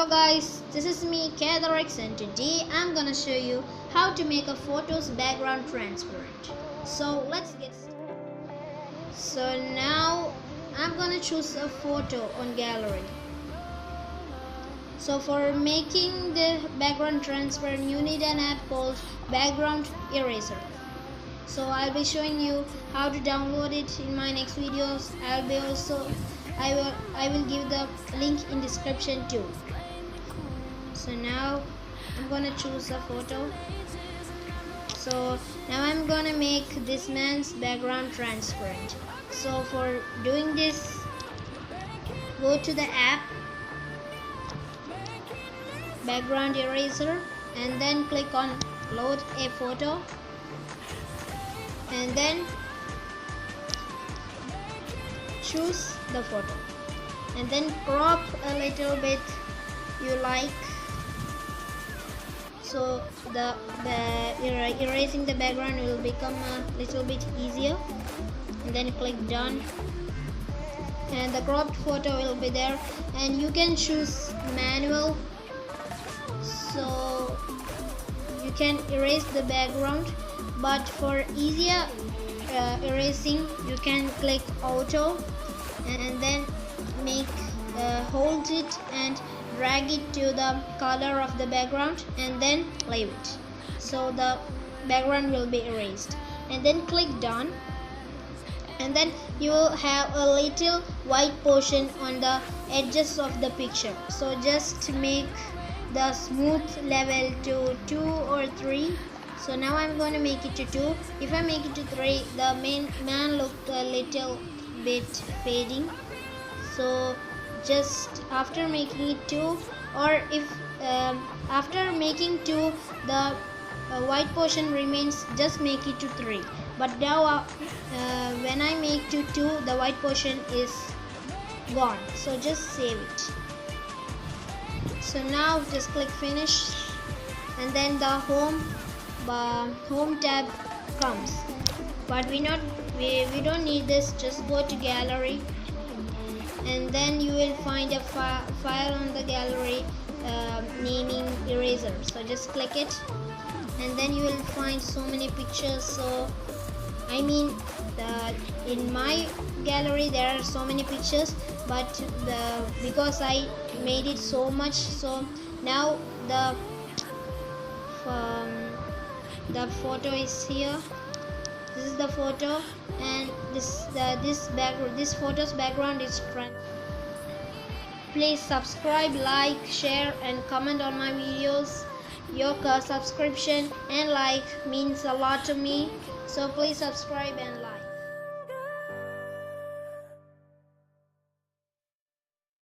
Hello guys, this is me Katharix, and today I'm gonna show you how to make a photo's background transparent. So let's get started. So now I'm gonna choose a photo on gallery. So for making the background transparent, you need an app called Background Eraser. So I'll be showing you how to download it in my next videos. I will give the link in description too. So now I'm gonna choose a photo. So now I'm gonna make this man's background transparent. So for doing this, go to the app Background Eraser and then click on load a photo, and then choose the photo and then crop a little bit you like, so the erasing the background will become a little bit easier, and then click done and the cropped photo will be there. And you can choose manual, so you can erase the background, but for easier erasing you can click auto and then hold it and drag it to the color of the background and then leave it, so the background will be erased, and then click done, and then you will have a little white portion on the edges of the picture. So just make the smooth level to 2 or 3. So now I'm going to make it to 2. If I make it to 3, the man looked a little bit fading. So just after making it 2, or if after making 2 the white portion remains, just make it to 3. But now when I make to 2, the white portion is gone. So just save it. So now just click finish, and then the home tab comes, but we don't need this. Just go to gallery, and then you will find a file on the gallery naming eraser. So just click it, and then you will find so many pictures. So I mean, in my gallery there are so many pictures, but because I made it so much, so now the photo is here. This is the photo, and this photo's background is front. Please subscribe, like, share and comment on my videos. Your subscription and like means a lot to me, so please subscribe and like.